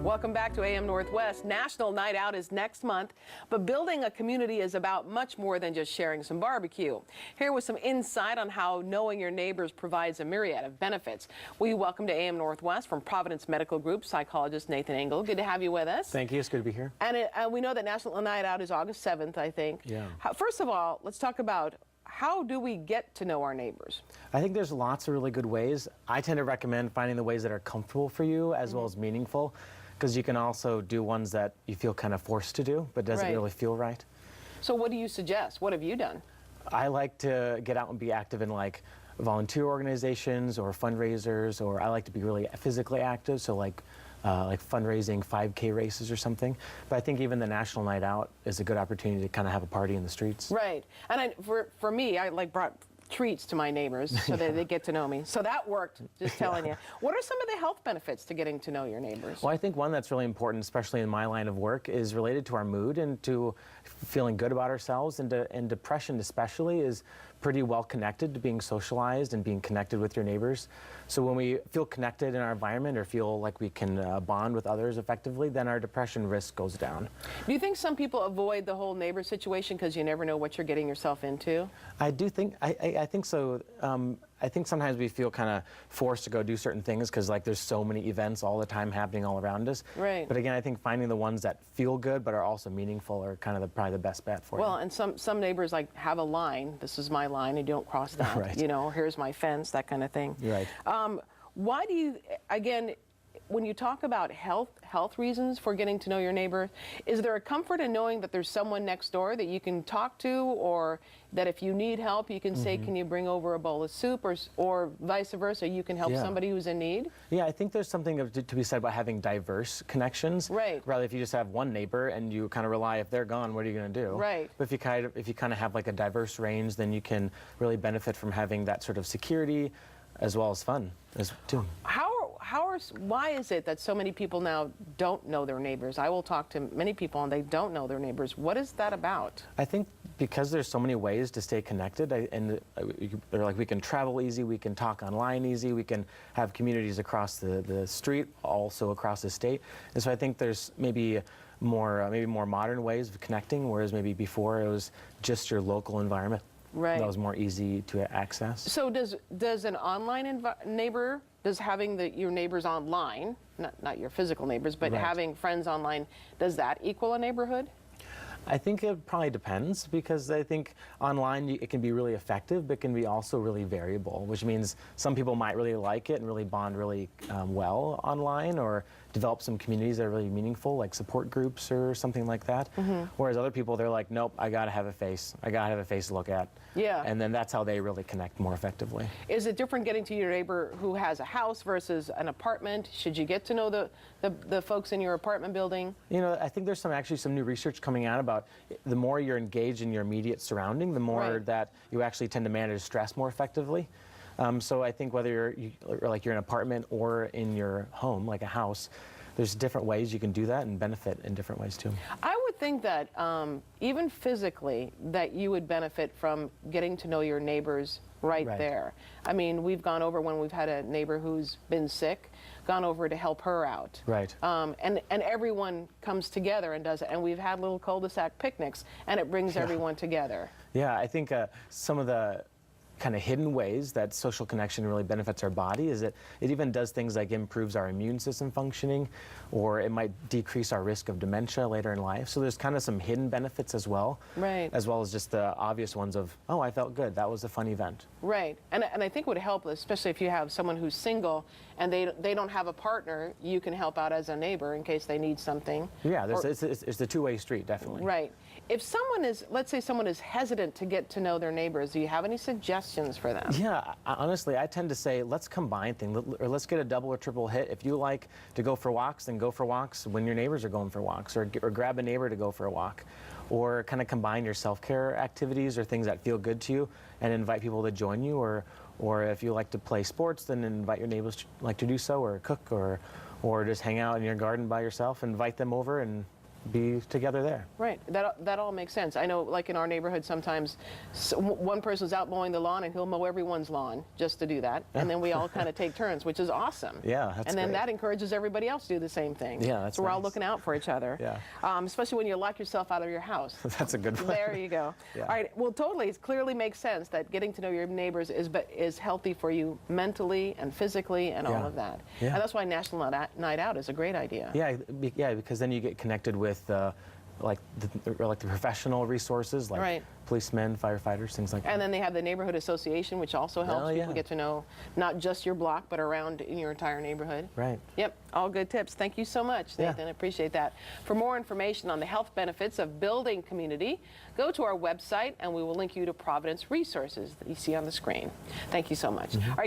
Welcome back to AM Northwest. National Night Out is next month, but building a community is about much more than just sharing some barbecue. Here with some insight on how knowing your neighbors provides a myriad of benefits. We welcome to AM Northwest from Providence Medical Group, psychologist Nathan Engle. Good to have you with us. Thank you. It's good to be here. And we know that National Night Out is August 7th, I think. Yeah. First of all, let's talk about how do we get to know our neighbors? I think there's lots of really good ways. I tend to recommend finding the ways that are comfortable for you as well as meaningful, because you can also do ones that you feel kind of forced to do, but doesn't really feel right. So what do you suggest? What have you done? I like to get out and be active in like volunteer organizations or fundraisers, or I like to be really physically active, so like fundraising 5K races or something. But I think even the National Night Out is a good opportunity to kind of have a party in the streets. Right. And for me, I brought treats to my neighbors so that they get to know me. So that worked, just telling you. What are some of the health benefits to getting to know your neighbors? Well, I think one that's really important, especially in my line of work, is related to our mood and to feeling good about ourselves, and depression especially is pretty well connected to being socialized and being connected with your neighbors. So when we feel connected in our environment or feel like we can bond with others effectively, then our depression risk goes down. Do you think some people avoid the whole neighbor situation because you never know what you're getting yourself into? I do think, I think so. I think sometimes we feel kind of forced to go do certain things because like there's so many events all the time happening all around us. Right. But again, I think finding the ones that feel good but are also meaningful are kind of probably the best bet for you. Well, and some neighbors like have a line. This is my line, and you don't cross that. Right. You know, here's my fence, that kind of thing. Right. Why do you, again, when you talk about health reasons for getting to know your neighbor, is there a comfort in knowing that there's someone next door that you can talk to, or that if you need help, you can say, can you bring over a bowl of soup, or vice versa, you can help somebody who's in need? Yeah, I think there's something to be said about having diverse connections. Right. Rather, if you just have one neighbor and you kind of rely, if they're gone, what are you going to do? Right. But if you kind of have like a diverse range, then you can really benefit from having that sort of security as well as fun too. Why is it that so many people now don't know their neighbors? I will talk to many people and they don't know their neighbors. What is that about? I think because there's so many ways to stay connected, they're like we can travel easy, we can talk online easy, we can have communities across the street, also across the state. And so I think there's maybe more modern ways of connecting, whereas maybe before it was just your local environment. Right. That was more easy to access. So does an online neighbor, does having your neighbors online, not your physical neighbors, but having friends online, does that equal a neighborhood? I think it probably depends, because I think online it can be really effective, but can be also really variable, which means some people might really like it and really bond really well online, or develop some communities that are really meaningful, like support groups or something like that. Whereas other people, they're like, nope, I gotta have a face. I gotta have a face to look at. Yeah. And then that's how they really connect more effectively. Is it different getting to your neighbor who has a house versus an apartment? Should you get to know the folks in your apartment building? You know, I think there's actually some new research coming out about the more you're engaged in your immediate surrounding, the more that you actually tend to manage stress more effectively. So I think whether you're in an apartment or in your home, like a house, there's different ways you can do that and benefit in different ways too. I would think that even physically, that you would benefit from getting to know your neighbors right there. I mean, we've gone over when we've had a neighbor who's been sick, gone over to help her out. Right. And everyone comes together and does it. And we've had little cul-de-sac picnics, and it brings everyone together. Yeah, I think some of the kind of hidden ways that social connection really benefits our body is that it even does things like improves our immune system functioning, or it might decrease our risk of dementia later in life. So there's kind of some hidden benefits as well. Right. As well as just the obvious ones of, oh, I felt good, that was a fun event. Right. And I think it would help, especially if you have someone who's single and they don't have a partner, you can help out as a neighbor in case they need something. Yeah, it's a two-way street, definitely. Right. If someone is, let's say someone is hesitant to get to know their neighbors, do you have any suggestions for them? Yeah, honestly, I tend to say let's combine things, or let's get a double or triple hit. If you like to go for walks, then go for walks when your neighbors are going for walks, or grab a neighbor to go for a walk, or kind of combine your self-care activities or things that feel good to you and invite people to join you, or if you like to play sports, then invite your neighbors to do so, or cook, or just hang out in your garden by yourself, invite them over and be together there. Right. That all makes sense. I know, like in our neighborhood, sometimes one person's out mowing the lawn and he'll mow everyone's lawn just to do that, and then we all kind of take turns, which is awesome. Yeah, that's And then great. that encourages everybody else to do the same thing. Yeah, that's so we're all nice. looking out for each other. Yeah. Especially when you lock yourself out of your house. That's a good one. There you go. Yeah. All right. Well, totally. It clearly makes sense that getting to know your neighbors is healthy for you mentally and physically and all Yeah. of that. Yeah. And that's why National Night Out is a great idea. Yeah, because then you get connected with like the professional resources, like Right. policemen, firefighters, things like that. And then they have the neighborhood association, which also helps people yeah. get to know not just your block, but around in your entire neighborhood. Right. Yep, all good tips. Thank you so much, Yeah. Nathan. I appreciate that. For more information on the health benefits of building community, go to our website, and we will link you to Providence resources that you see on the screen. Thank you so much. All right.